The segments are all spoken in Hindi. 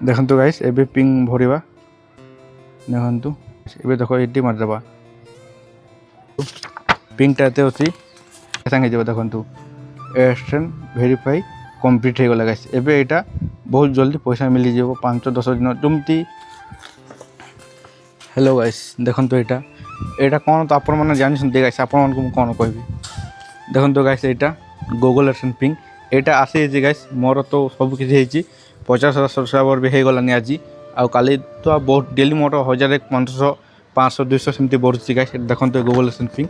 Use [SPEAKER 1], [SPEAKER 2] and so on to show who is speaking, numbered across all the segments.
[SPEAKER 1] देखु गाइस एबे पिंग भरिबा देखु एबे देखो एटी मारदेबा पिंगटा एते अछि संगे जब देखु एस्टेन वेरीफाई कंप्लीट हो गला गाइस। एबे एटा बहुत जल्दी पैसा मिली जेबो 5-10 दिन तुमती। हेलो गाइस देखु एटा एटा कोन तो आपण माने जानि सुन दे गाइस आपण मन को कोन कहबी देखु गाइस एटा गूगल एस्टेन पिंग एटा आसी जे गाइस मोर तो सब किछि हेची 50,000 सब्सक्राइबर भी हो गलानी आज आ काली तो बहुत डेली मोर 1000 1500 500 200 सेमती बढ़ुची गाइस। देखो गूगल एस्टेन पिंग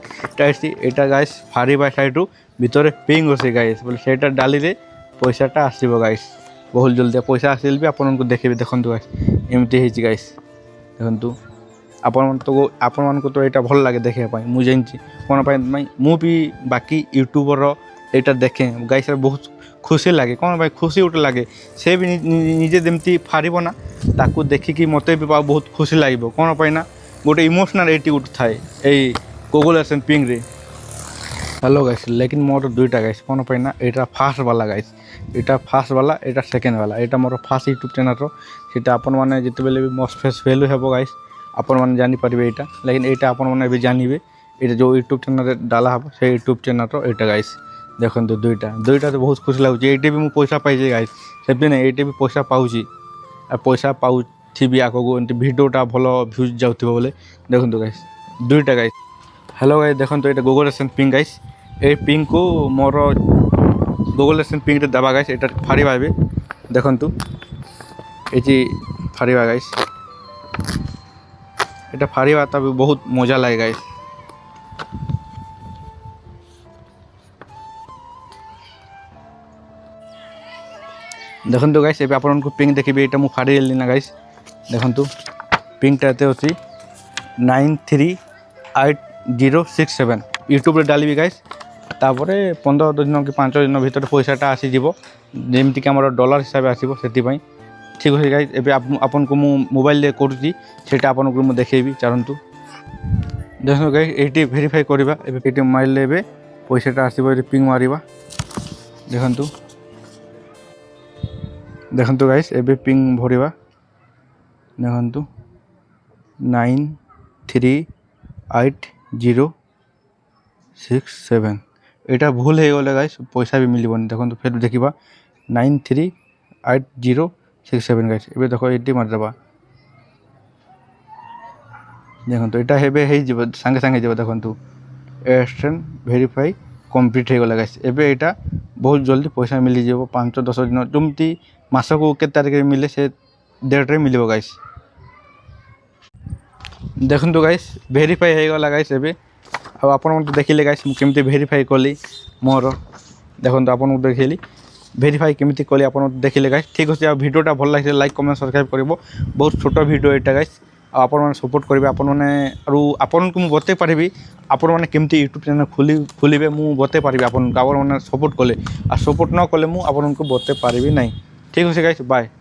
[SPEAKER 1] एटा गाइस फारी बाय साइड रु भितर पिंग होसी गाइस बोले सेटा डाली रे पैसाटा आसीबो गाइस बहुत जल्दी पैसा आसिल भी आपन को देखबे देखंतु गाइस एमती हेची गाइस देखंतु आपण मन को तो एटा भल लागे देखे पाई मु जानची कोन पाई मु भी बाकी यूट्यूबर एटा देखे गाइस बहुत खुशी लगे कौन भाई खुशी उठे लगे से भी निजे जमती फारिब ना ताकू देखिकी मत भी बहुत खुशी लगे कौन पाई ना गोटे इमोशनल एटीट्यूड थाए यही गूगल एस्टेन पिंग रे। हेलो गाइस लेकिन मोर दुईटा गाइस कौन पाई ना एटा फास्ट वाला गाइस एटा फास्ट वाला एटा सेकेंड वाला एटा मोर फास्ट यूट्यूब चैनल रो सीटा अपन माने जिते बेले भी मोस्ट फेस वैल्यू हेबो गाइस अपन माने जानि परिबे एटा लेकिन एटा अपन माने भी जानिबे एटा जो यूट्यूब चैनल रे डाला हबो से यूट्यूब चैनल रो एटा गाइस देखो दुईटा तो बहुत खुशी लगुच ये भी मुझे पैसा पाई गाइस से नहीं ये भी पैसा पाऊँगी पैसा पाऊँ आगू एमती भिडियोटा भल भ्यूज जाऊे बोले देखो गाइस दुईटा गाइस। हेलो गाइस देखो ये गूगल एस्टेन पिंग गाइस ये पिंग को मोर गूगल एस्टेन पिंग रे दबा गाइस एटा फाड़वा ए देखु ये फाड़वा गाइस एटा फाड़वा तब बहुत मजा लगे गाइस देखो गाइस एबे आपन को पिंग देखिबे एटा मु फाड़ी लेली ना गाइस देखंतु पिंगटा एते अछि 938067 यूट्यूब रे डालबी गाइस तापरे 15 दिन कि 5 दिन भीतर पैसाटा आसी जीवो जेमति कि हमर डॉलर हिसाब आसीबो सेति पई ठीक होई गाइस एबे आपन को मु मोबाइल ले करूची सेटा आपन को मु देखेबी चाहंतु देखो गाइस एटी वेरीफाई करबा एबे एटी मोबाइल लेबे पैसाटा आसीबो रे पिंग मारिबा देखु गाइस एबे पिंग भरिबा देखु 938067 एटा भूल हो गले गाइस पैसा भी मिलबनी देखु फिर देखिबा 938067 गाइस एबे देखो एटी मार देबा देखु एटा हेबे हे जिवो संगे संगे जिवो देखु एस्टेन वेरीफाई कंप्लीट हो गला गाइस एबे एटा बहुत जल्दी पैसा मिली जेबो 5-10 दिन तुमती मास को के तारीख मिले से डेट रे मिलिबो गाइस देखु गाइस वेरीफाई हो गला गाइस एबे अब आपन देखिले गाइस मु केमती वेरीफाई कली मोर देखु आपन देखिली वेरीफाई केमती कली आपन देखिले गाइस ठीक अछि। आ वीडियोटा भल लागे लाइक कमेंट सब्सक्राइब करबो बहुत छोटो वीडियो एटा गाइस आपन माने सपोर्ट करबे आपन माने आरो आपन को मु बते पारिबी आपन माने केमती यूट्यूब चैनल खोलिबे मु बते पारिबी आपन माने सपोर्ट कले आ सपोर्ट न कले मु आपन को बते पारिबी नहीं ठीक अछि गाइस बाय।